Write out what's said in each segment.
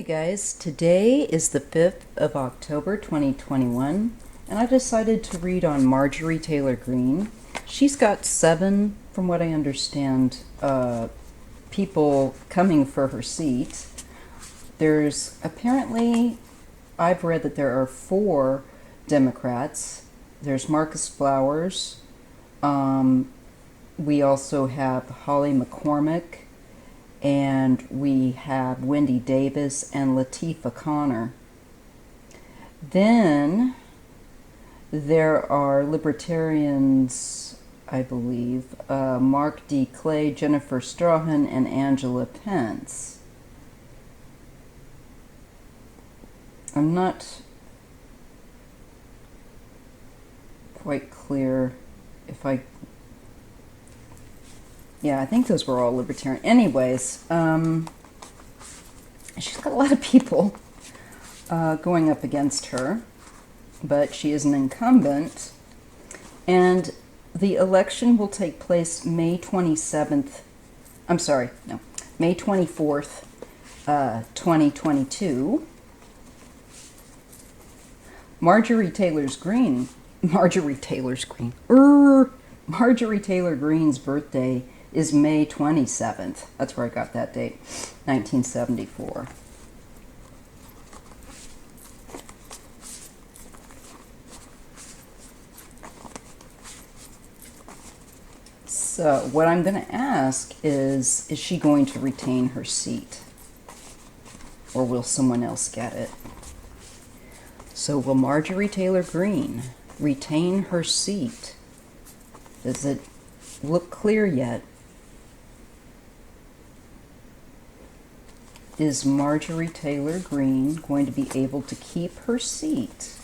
you guys, today is the 5th of October 2021 and I decided to read on Marjorie Taylor Greene. She's got 7, from what I understand, people coming for her seat. There's apparently, I've read that there are 4 Democrats. There's Marcus Flowers. We also have Holly McCormick. And we have Wendy Davis and Latifah Connor. Then there are Libertarians, I believe, Mark D. Clay, Jennifer Strahan, and Angela Pence. I'm not quite clear if yeah, I think those were all Libertarian. Anyways, she's got a lot of people going up against her, but she is an incumbent. And the election will take place May 27th. I'm sorry, no, May 24th, 2022. Marjorie Taylor Greene's birthday is May 27th. That's where I got that date, 1974. So what I'm going to ask is she going to retain her seat? Or will someone else get it? So will Marjorie Taylor Greene retain her seat? Does it look clear yet? Is Marjorie Taylor Greene going to be able to keep her seat?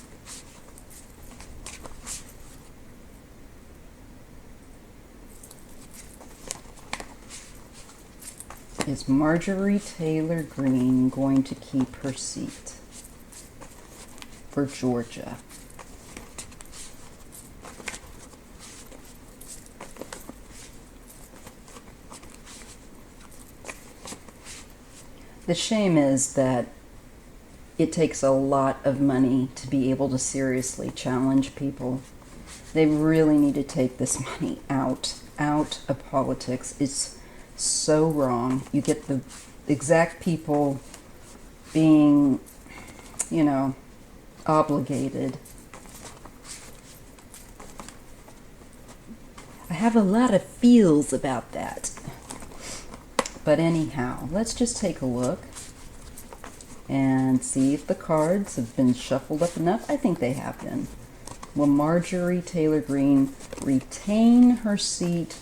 Is Marjorie Taylor Greene going to keep her seat for Georgia? The shame is that it takes a lot of money to be able to seriously challenge people. They really need to take this money out of politics. It's so wrong. You get the exact people being, obligated. I have a lot of feels about that. But anyhow, let's just take a look and see if the cards have been shuffled up enough. I think they have been. Will Marjorie Taylor Greene retain her seat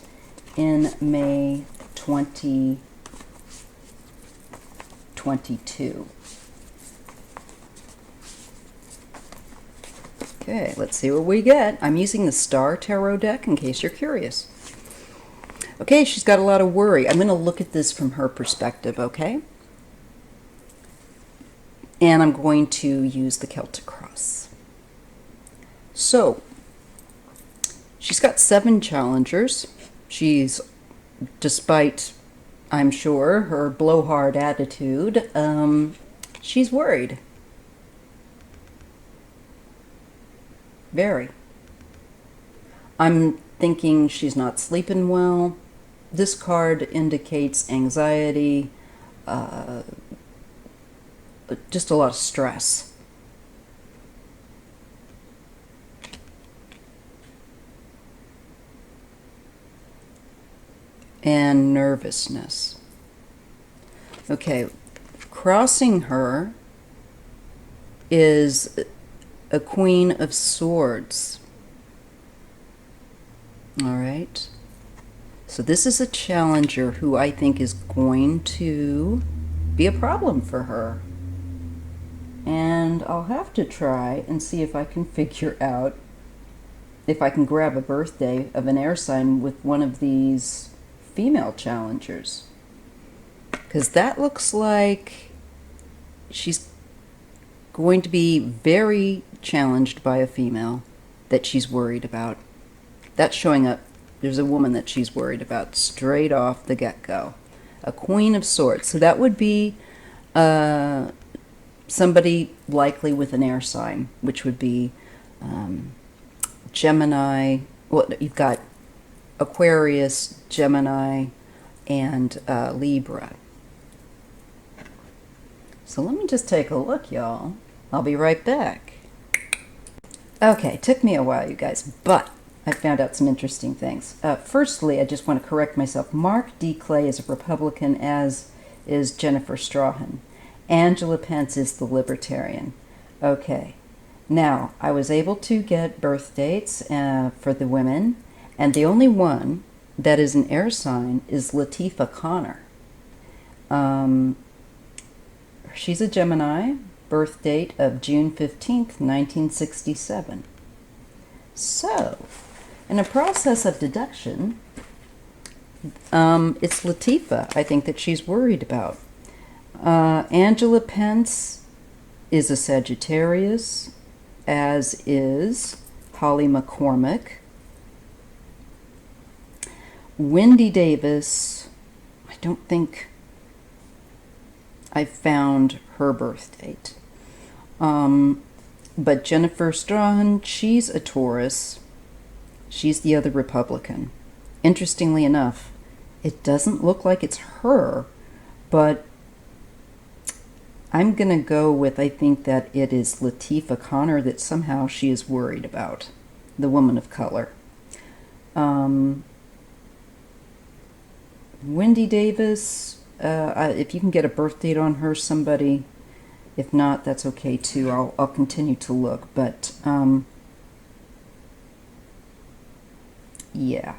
in May 2022? Okay, let's see what we get. I'm using the Star Tarot deck in case you're curious. Okay, she's got a lot of worry. I'm going to look at this from her perspective, okay? And I'm going to use the Celtic Cross. So, she's got 7 challengers. She's, despite, I'm sure, her blowhard attitude, she's worried. Very. I'm thinking she's not sleeping well. This card indicates anxiety, just a lot of stress. And nervousness. Okay, crossing her is a Queen of Swords. All right. So this is a challenger who I think is going to be a problem for her. And I'll have to try and see if I can figure out if I can grab a birthday of an air sign with one of these female challengers. Because that looks like she's going to be very challenged by a female that she's worried about. That's showing up. There's a woman that she's worried about straight off the get-go. A Queen of Swords. So that would be somebody likely with an air sign, which would be Gemini. Well, you've got Aquarius, Gemini, and Libra. So let me just take a look, y'all. I'll be right back. Okay, took me a while, you guys, but I found out some interesting things. Firstly, I just want to correct myself. Mark D. Clay is a Republican, as is Jennifer Strahan. Angela Pence is the Libertarian. Okay. Now, I was able to get birth dates for the women, and the only one that is an air sign is Latifah Connor. She's a Gemini, birth date of June 15th, 1967. So, in a process of deduction, it's Latifah, I think, that she's worried about. Angela Pence is a Sagittarius, as is Holly McCormick. Wendy Davis, I don't think I found her birth date. But Jennifer Strahan, she's a Taurus. She's the other Republican. Interestingly enough, it doesn't look like it's her, but I'm going to go with, I think that it is Latifah Connor that somehow she is worried about, the woman of color. Wendy Davis, if you can get a birth date on her, somebody. If not, that's okay too. I'll continue to look, but yeah,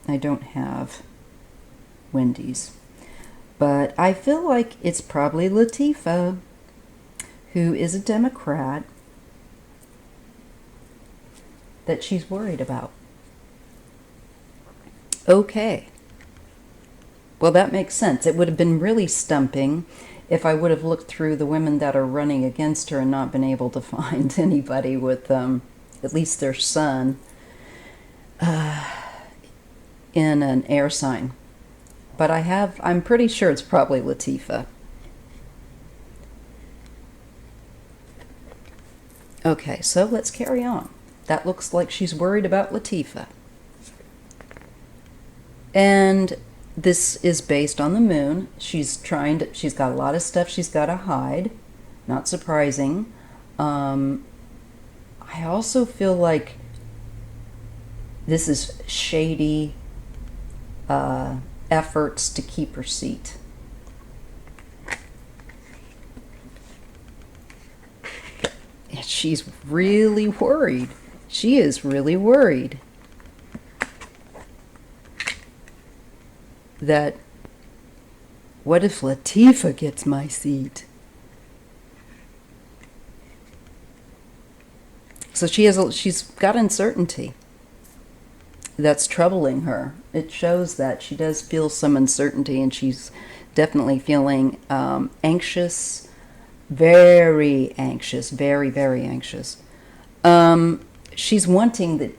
I don't have Wendy's. But I feel like it's probably Latifah, who is a Democrat, that she's worried about. Okay. Well, that makes sense. It would have been really stumping if I would have looked through the women that are running against her and not been able to find anybody with at least their sun in an air sign. But I'm pretty sure it's probably Latifah. Okay, so let's carry on. That looks like she's worried about Latifah. And this is based on the moon. She's got a lot of stuff she's got to hide. Not surprising. I also feel like this is shady efforts to keep her seat. She's really worried. She is really worried that what if Latifah gets my seat? So she's got uncertainty that's troubling her. It shows that she does feel some uncertainty, and she's definitely feeling anxious, very anxious, very, very anxious. She's wanting the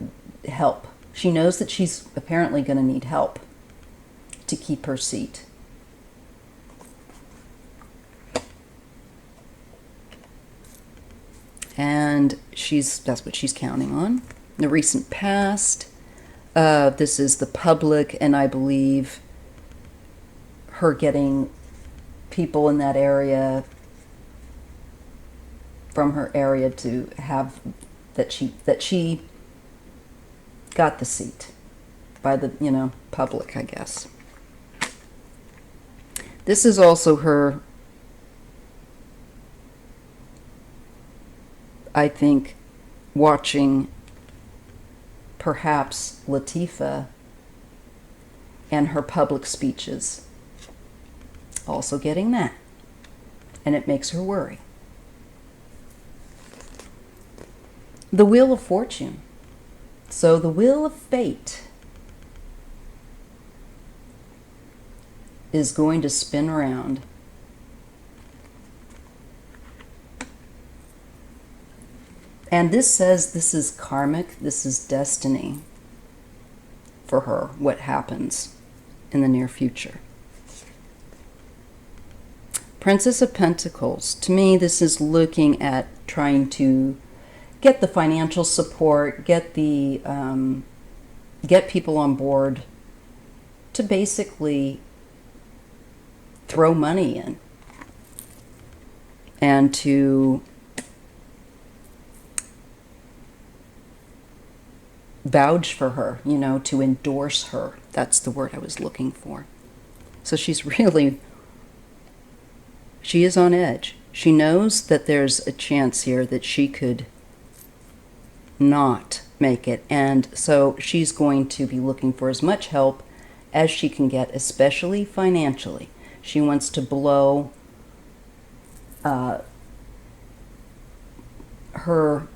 help. She knows that she's apparently going to need help to keep her seat. And that's what she's counting on. The recent past, this is the public, and I believe her getting people in that area, from her area, to have that she got the seat by the public, I guess. This is also her, I think, watching perhaps Latifah and her public speeches. Also getting that. And it makes her worry. The Wheel of Fortune. So the Wheel of Fate is going to spin around. And this says this is karmic, this is destiny for her, what happens in the near future. Princess of Pentacles. To me, this is looking at trying to get the financial support, get the get people on board to basically throw money in and to vouch for her, you know, to endorse her. That's the word I was looking for. So she is on edge. She knows that there's a chance here that she could not make it. And so she's going to be looking for as much help as she can get, especially financially. She wants to blow her,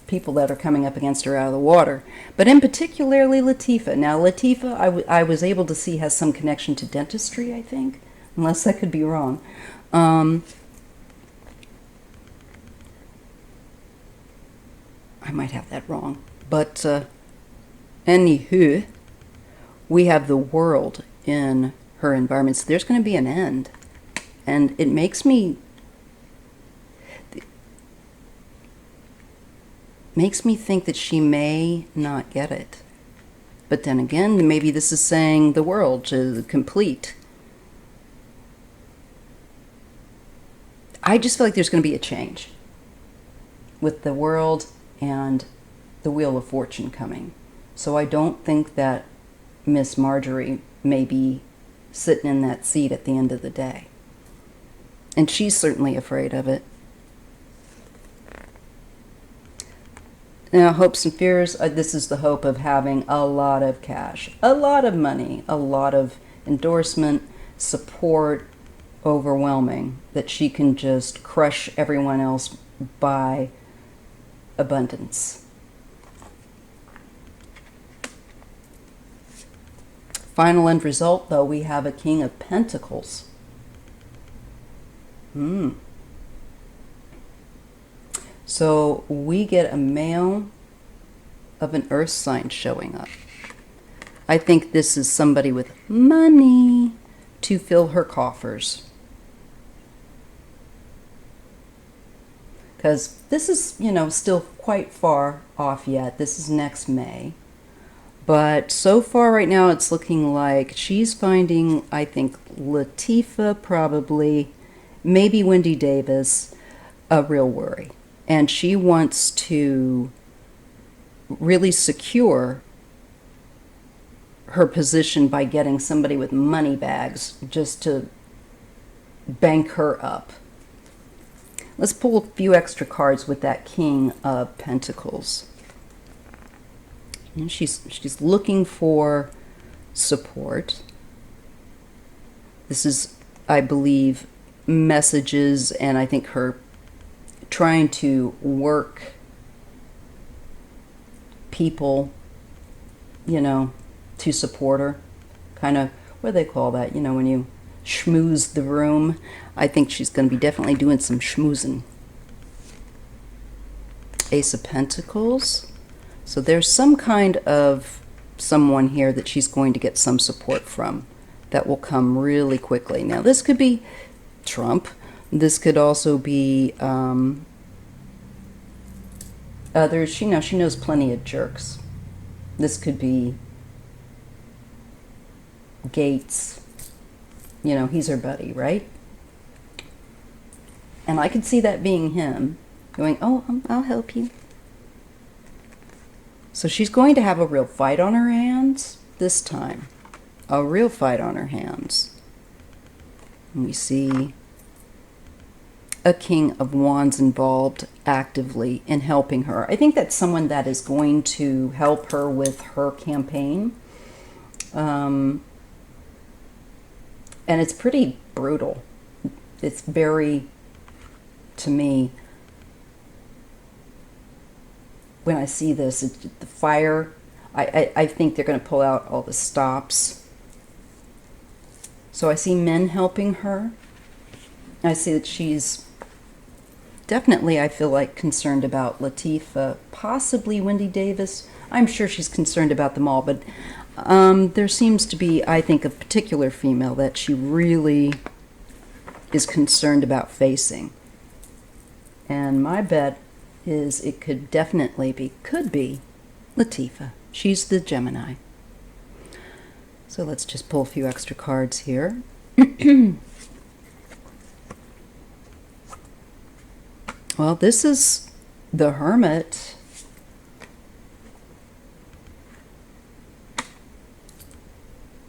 people that are coming up against her out of the water. But in particularly Latifah. Now Latifah, I was able to see, has some connection to dentistry, I think, unless I could be wrong. I might have that wrong. But anywho, we have the world in her environment. So there's going to be an end. And it makes me think that she may not get it. But then again, maybe this is saying the world is complete. I just feel like there's going to be a change with the world and the Wheel of Fortune coming. So I don't think that Miss Marjorie may be sitting in that seat at the end of the day. And she's certainly afraid of it. Now, hopes and fears, this is the hope of having a lot of cash, a lot of money, a lot of endorsement, support, overwhelming, that she can just crush everyone else by abundance. Final end result, though, we have a King of Pentacles. So we get a male of an earth sign showing up. I think this is somebody with money to fill her coffers. Because this is, still quite far off yet. This is next May. But so far right now it's looking like she's finding, I think, Latifah probably, maybe Wendy Davis, a real worry. And she wants to really secure her position by getting somebody with money bags just to bank her up. Let's pull a few extra cards with that King of Pentacles. And she's looking for support. This is, I believe, messages, and I think her trying to work people, to support her. Kind of, what do they call that? When you schmooze the room. I think she's going to be definitely doing some schmoozing. Ace of Pentacles. So there's some kind of someone here that she's going to get some support from that will come really quickly. Now, this could be Trump. This could also be others. She knows plenty of jerks. This could be Gates. He's her buddy, right? And I could see that being him, going, oh, I'll help you. So she's going to have a real fight on her hands this time. A real fight on her hands. And we see a King of Wands involved actively in helping her. I think that's someone that is going to help her with her campaign. And it's pretty brutal. It's very, to me, when I see this, the fire, I think they're going to pull out all the stops. So I see men helping her. I see that she's definitely, I feel like, concerned about Latifah, possibly Wendy Davis. I'm sure she's concerned about them all, but There seems to be, I think, a particular female that she really is concerned about facing. And my bet is it could be Latifah. She's the Gemini. So let's just pull a few extra cards here. Well, this is the Hermit.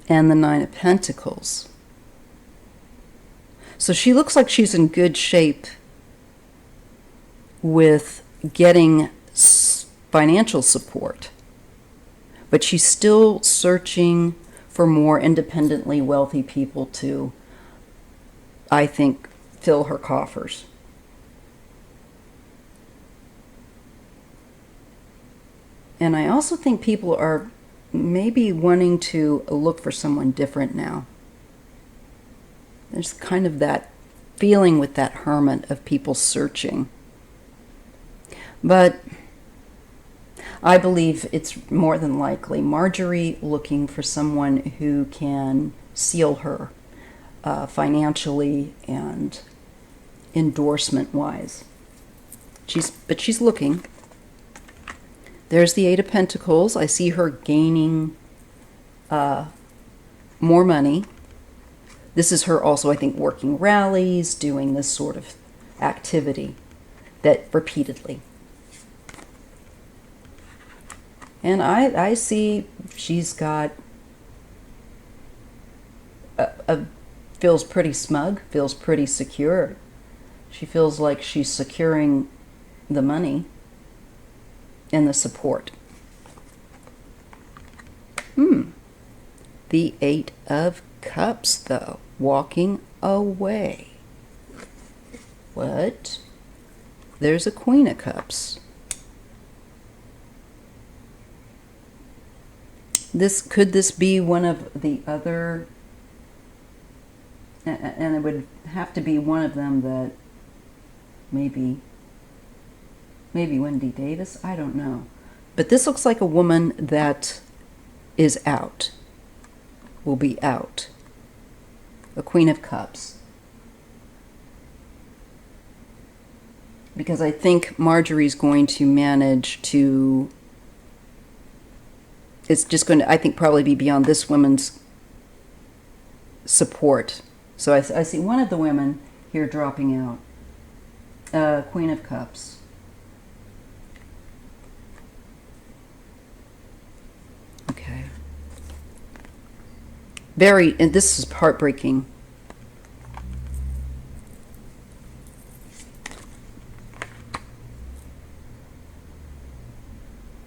And the Nine of Pentacles. So she looks like she's in good shape with getting financial support. But she's still searching for more independently wealthy people to, I think, fill her coffers. And I also think people are maybe wanting to look for someone different now. There's kind of that feeling with that Hermit of people searching. But I believe it's more than likely Marjorie looking for someone who can seal her financially and endorsement-wise. But she's looking. There's the Eight of Pentacles. I see her gaining more money. This is her also, I think, working rallies, doing this sort of activity that repeatedly. And I see she's got feels pretty smug, feels pretty secure. She feels like she's securing the money and the support. The Eight of Cups, though, walking away. What? There's a Queen of Cups. Could this be one of the other, and it would have to be one of them that maybe Wendy Davis, I don't know. But this looks like a woman that is out, will be out. A Queen of Cups. Because I think Marjorie's going to manage to, it's just going to, I think, probably be beyond this woman's support. So I see one of the women here dropping out. Queen of Cups. Okay. And this is heartbreaking.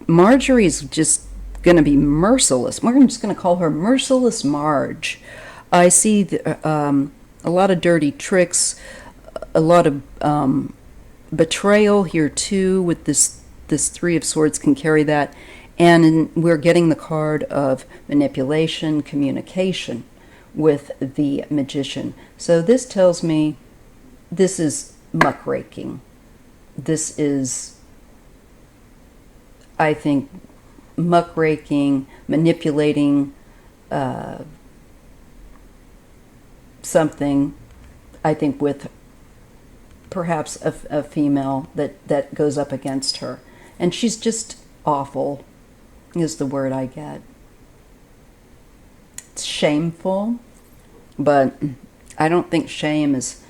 Marjorie's just going to be merciless. We're just going to call her Merciless Marge. I see a lot of dirty tricks, a lot of betrayal here too. With this Three of Swords can carry that, and we're getting the card of manipulation, communication with the Magician. So this tells me this is muckraking. This is, I think, muckraking, manipulating something, I think, with perhaps a female that goes up against her. And she's just awful, is the word I get. It's shameful, but I don't think shame is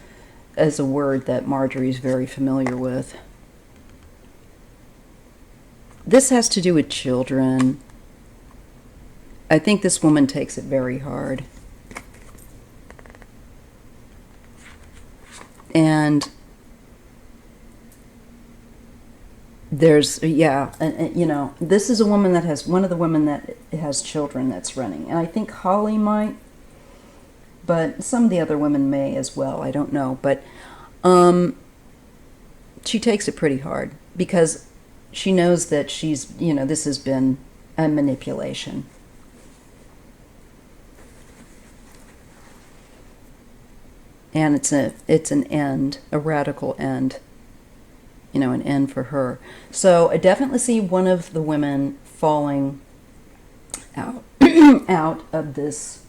a word that Marjorie's very familiar with. This has to do with children. I think this woman takes it very hard. And there's, and this is a woman that has, one of the women that has children that's running. And I think Holly might, but some of the other women may as well. I don't know. But she takes it pretty hard because she knows that she's, this has been a manipulation. And it's an end, a radical end, an end for her. So I definitely see one of the women falling out. out of this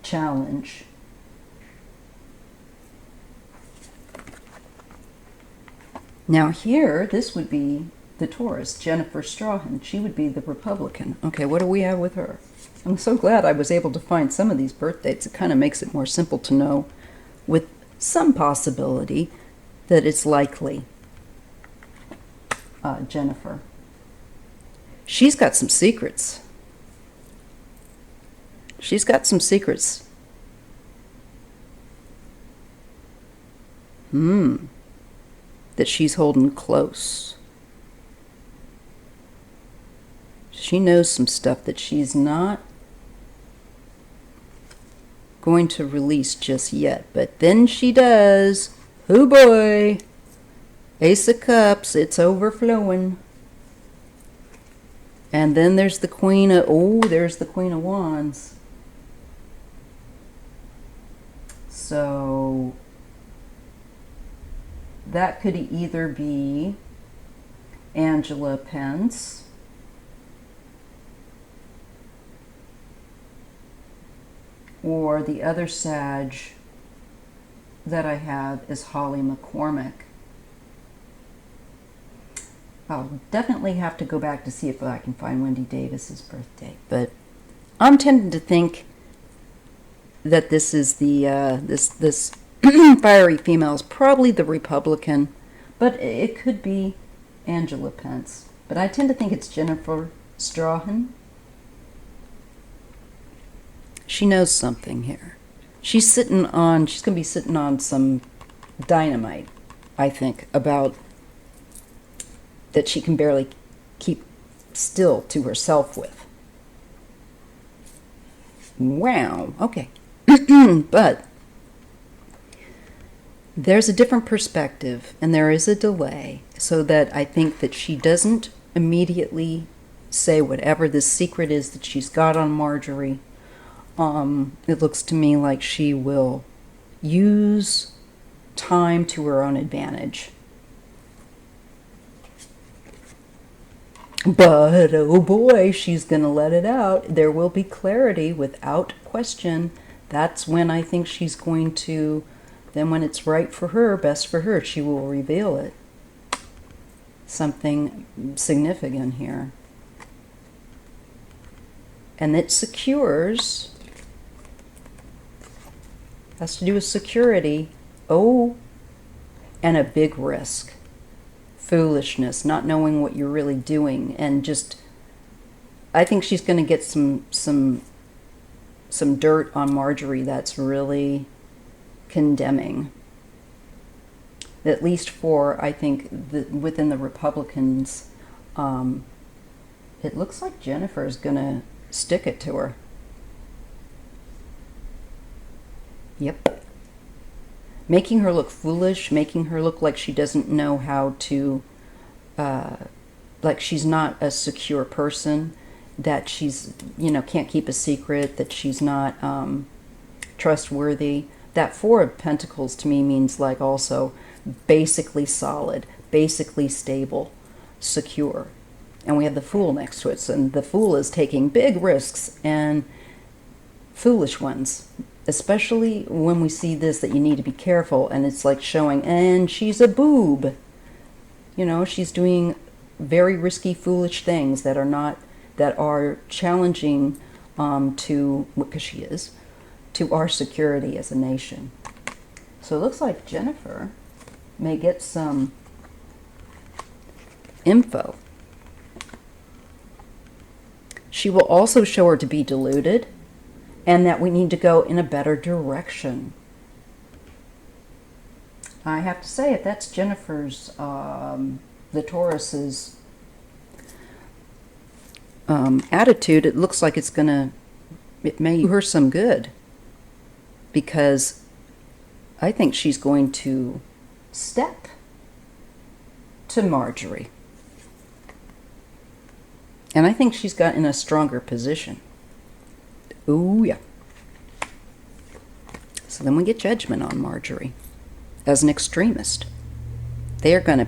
challenge. Now here, this would be the Taurus, Jennifer Strahan. She would be the Republican. Okay, what do we have with her? I'm so glad I was able to find some of these birth dates. It kind of makes it more simple to know with some possibility that it's likely Jennifer. She's got some secrets. She's got some secrets. That she's holding close. She knows some stuff that she's not going to release just yet, but then she does. Oh boy! Ace of Cups, it's overflowing. And then there's the Queen of, there's the Queen of Wands. So that could either be Angela Pence, or the other Sag that I have is Holly McCormick. I'll definitely have to go back to see if I can find Wendy Davis's birthday, but I'm tending to think that this is the this fiery female is probably the Republican, but it could be Angela Pence. But I tend to think it's Jennifer Strahan. She knows something here. She's going to be sitting on some dynamite, I think, about that she can barely keep still to herself with. Wow, okay. But there's a different perspective, and there is a delay, so that I think that she doesn't immediately say whatever this secret is that she's got on Marjorie. It looks to me like she will use time to her own advantage. But, oh boy, she's going to let it out. There will be clarity without question. That's when I think she's going to, then when it's right for her, best for her, she will reveal it. Something significant here. And it secures, has to do with security. Oh, and a big risk. Foolishness, not knowing what you're really doing, and just, I think she's going to get some dirt on Marjorie that's really condemning. At least for, I think, within the Republicans, it looks like Jennifer is going to stick it to her. Yep. Making her look foolish, making her look like she doesn't know how to, like she's not a secure person, that she's, can't keep a secret, that she's not trustworthy. That Four of Pentacles to me means like also basically solid, basically stable, secure. And we have the Fool next to it, and the Fool is taking big risks and foolish ones. Especially when we see this, that you need to be careful, and it's like showing, and she's a boob. She's doing very risky, foolish things that are challenging because she is, to our security as a nation. So it looks like Jennifer may get some info. She will also show her to be deluded, and that we need to go in a better direction. I have to say, if that's Jennifer's, the Taurus's attitude, it looks like it may do her some good. Because I think she's going to step to Marjorie. And I think she's got in a stronger position. Ooh, yeah. So then we get judgment on Marjorie as an extremist. They are going to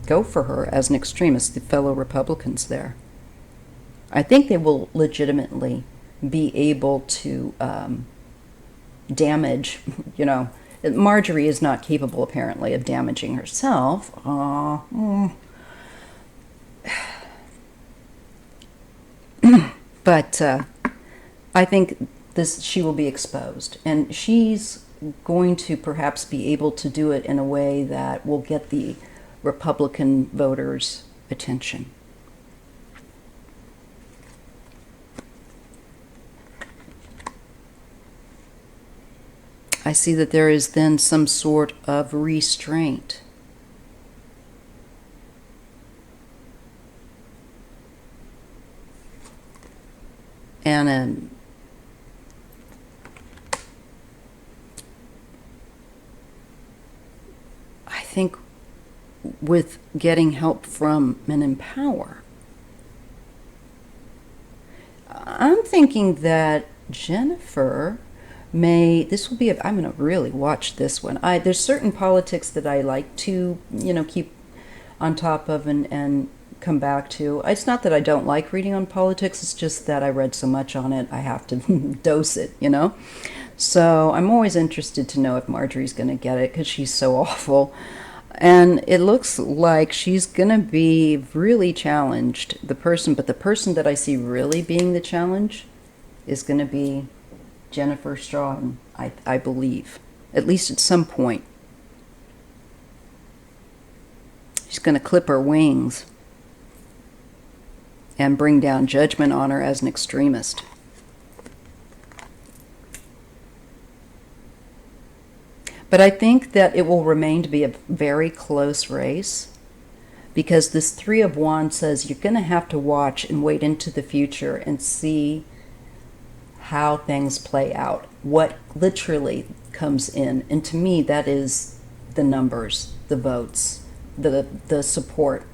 go for her as an extremist, the fellow Republicans there. I think they will legitimately be able to damage, Marjorie is not capable, apparently, of damaging herself. But I think she will be exposed, and she's going to perhaps be able to do it in a way that will get the Republican voters' attention. I see that there is then some sort of restraint. And I think with getting help from men in power, I'm thinking that Jennifer this will be, I'm going to really watch this one. There's certain politics that I like to, keep on top of and come back to. It's not that I don't like reading on politics, it's just that I read so much on it, I have to dose it, So I'm always interested to know if Marjorie's going to get it, because she's so awful. And it looks like she's going to be really challenged, but the person that I see really being the challenge is going to be Jennifer Strawn, I believe, at least at some point. She's going to clip her wings and bring down judgment on her as an extremist. But I think that it will remain to be a very close race, because this Three of Wands says you're going to have to watch and wait into the future and see how things play out, what literally comes in. And to me, that is the numbers, the votes, the support.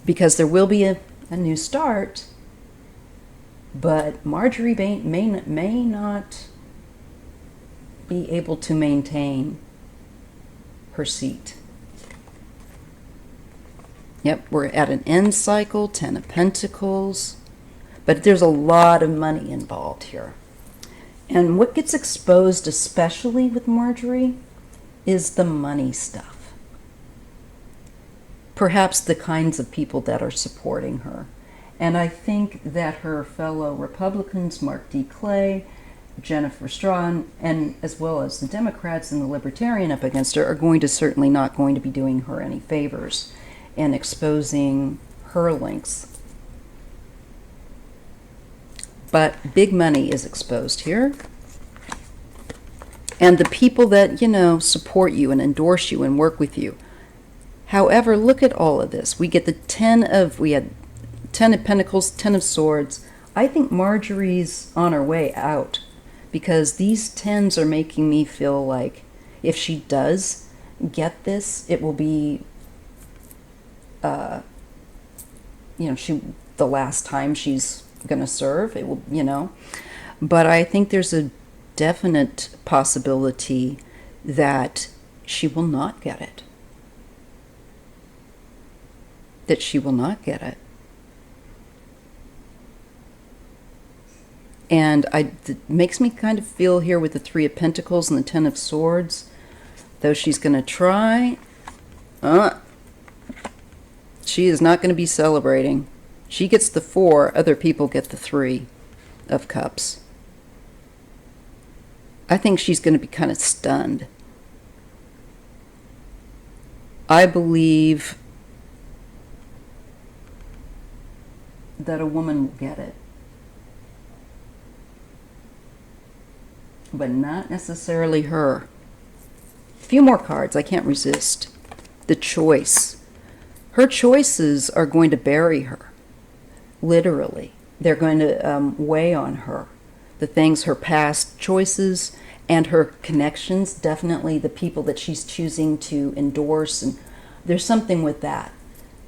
Because there will be a new start, but Marjorie may not be able to maintain her seat. Yep, we're at an end cycle, 10 of Pentacles. But there's a lot of money involved here. And what gets exposed, especially with Marjorie, is the money stuff. Perhaps the kinds of people that are supporting her. And I think that her fellow Republicans, Mark D. Clay, Jennifer Strawn, and as well as the Democrats and the Libertarian up against her, are certainly not going to be doing her any favors in exposing her links. But big money is exposed here. And the people that, support you and endorse you and work with you. However, look at all of this. We get the 10 of Pentacles, 10 of Swords. I think Marjorie's on her way out, because these 10s are making me feel like if she does get this, it will be, the last time she's going to serve. It will, but I think there's a definite possibility that she will not get it. And it makes me kind of feel here with the Three of Pentacles and the 10 of Swords, though she's going to try, she is not going to be celebrating. She gets the 4, other people get the 3 of Cups. I think she's going to be kind of stunned. I believe that a woman will get it, but not necessarily her. A few more cards, I can't resist. The Choice. Her choices are going to bury her. Literally. They're going to weigh on her. The things, her past choices and her connections, definitely the people that she's choosing to endorse, and there's something with that.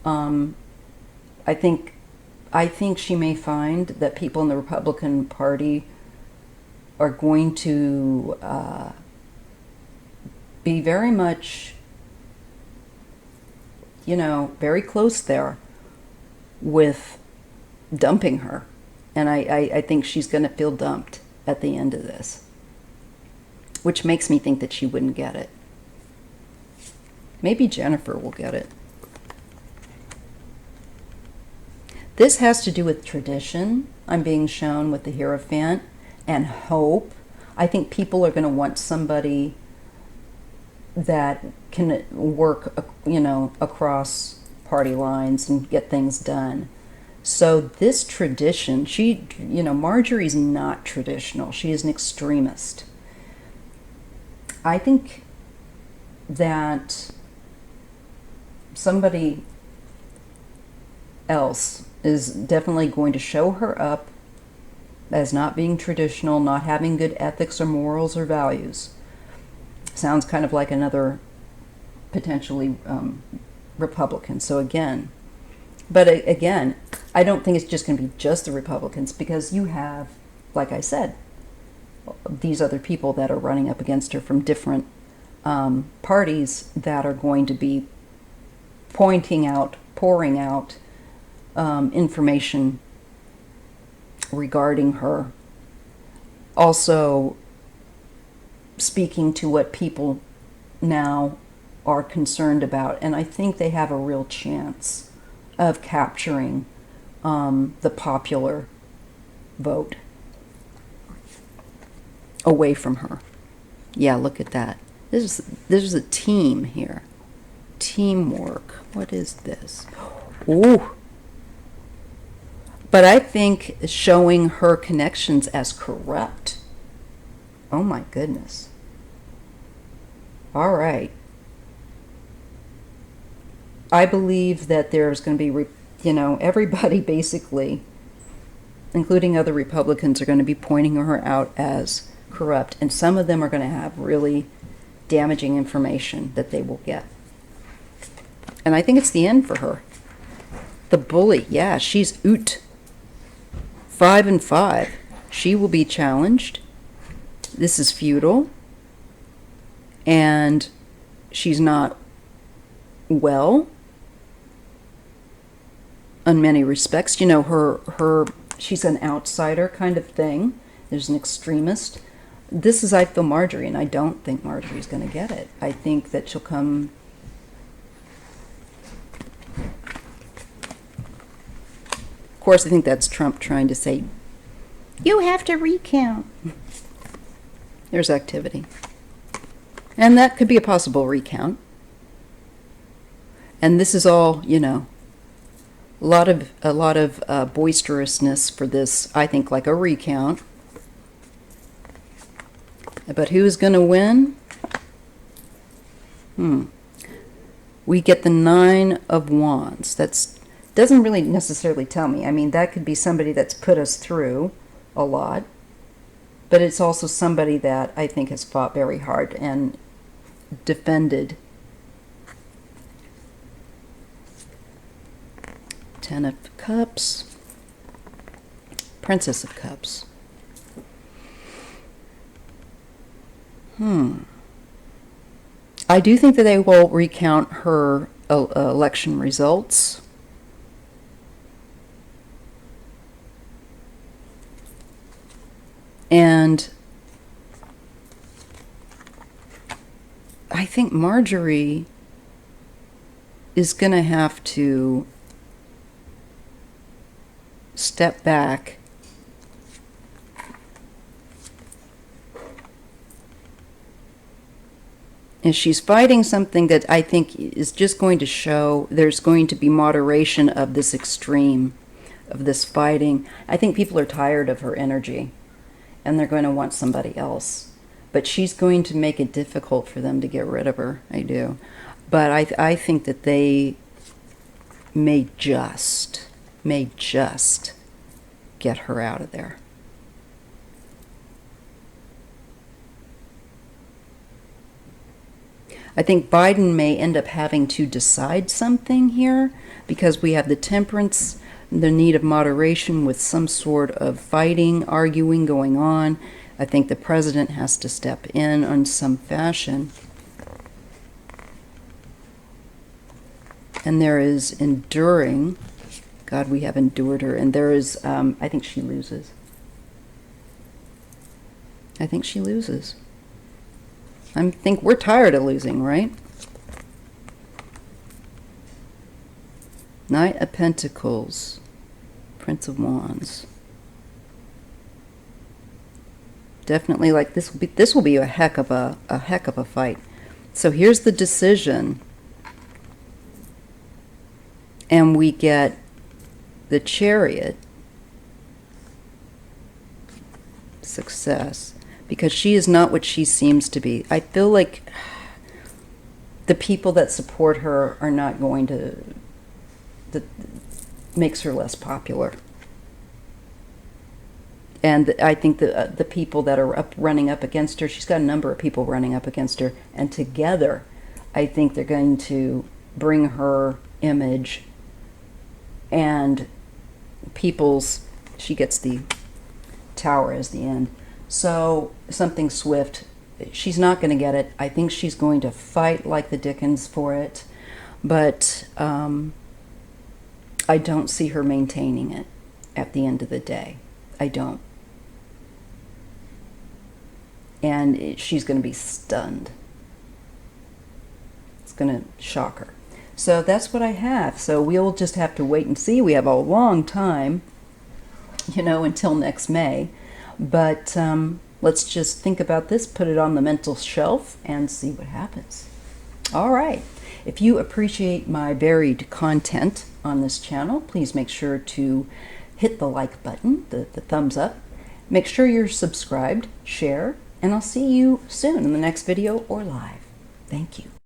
I think she may find that people in the Republican Party are going to be very much, very close there with dumping her. And I think she's going to feel dumped at the end of this, which makes me think that she wouldn't get it. Maybe Jennifer will get it. This has to do with tradition. I'm being shown with the Hierophant, and hope. I think people are going to want somebody that can work, across party lines and get things done. So this tradition, Marjorie's not traditional. She is an extremist. I think that somebody else is definitely going to show her up as not being traditional, not having good ethics or morals or values. Sounds kind of like another potentially Republican. So again, I don't think it's just going to be just the Republicans, because you have, like I said, these other people that are running up against her from different parties that are going to be pouring out information regarding her. Also speaking to what people now are concerned about. And I think they have a real chance of capturing the popular vote away from her. Yeah, look at that. There's a team here. Teamwork. What is this? Ooh. But I think showing her connections as corrupt. Oh my goodness. All right. I believe that there's going to be, everybody basically, including other Republicans, are going to be pointing her out as corrupt. And some of them are going to have really damaging information that they will get. And I think it's the end for her. The bully, yeah, she's oot. 5 and 5. She will be challenged. This is futile. And she's not well in many respects. She's an outsider kind of thing. There's an extremist. This is, I feel, Marjorie, and I don't think Marjorie's going to get it. I think that she'll come... Of course, I think that's Trump trying to say, you have to recount. There's activity. And that could be a possible recount. And this is all, a lot of boisterousness for this, I think, like a recount. But who's going to win? We get the 9 of Wands. That's doesn't really necessarily tell me. I mean, that could be somebody that's put us through a lot. But it's also somebody that I think has fought very hard and defended. 10 of Cups. Princess of Cups. I do think that they will recount her election results. And I think Marjorie is going to have to step back and she's fighting something that I think is just going to show there's going to be moderation of this extreme, of this fighting. I think people are tired of her energy and they're going to want somebody else. But she's going to make it difficult for them to get rid of her. I do. But I think that they may just get her out of there. I think Biden may end up having to decide something here because we have the temperance, the need of moderation with some sort of fighting, arguing going on. I think the president has to step in some fashion. And there is enduring God, we have endured her. And there is, I think she loses. I think she loses. I think we're tired of losing, right? Knight of Pentacles, Prince of Wands. Definitely, like this will be a heck of a fight. So here's the decision. And we get the Chariot. Success. Because she is not what she seems to be. I feel like the people that support her are not going to... That makes her less popular. And I think the people that are running up against her, she's got a number of people running up against her, and together I think they're going to bring her image and people's... She gets the Tower as the end. So something swift. She's not going to get it. I think she's going to fight like the dickens for it, but I don't see her maintaining it at the end of the day. I don't. And she's going to be stunned. It's going to shock her. So that's what I have. So we'll just have to wait and see. We have a long time, you know, until next May. But let's just think about this, put it on the mental shelf, and see what happens. All right. If you appreciate my varied content on this channel, please make sure to hit the like button, the thumbs up. Make sure you're subscribed, share, and I'll see you soon in the next video or live. Thank you.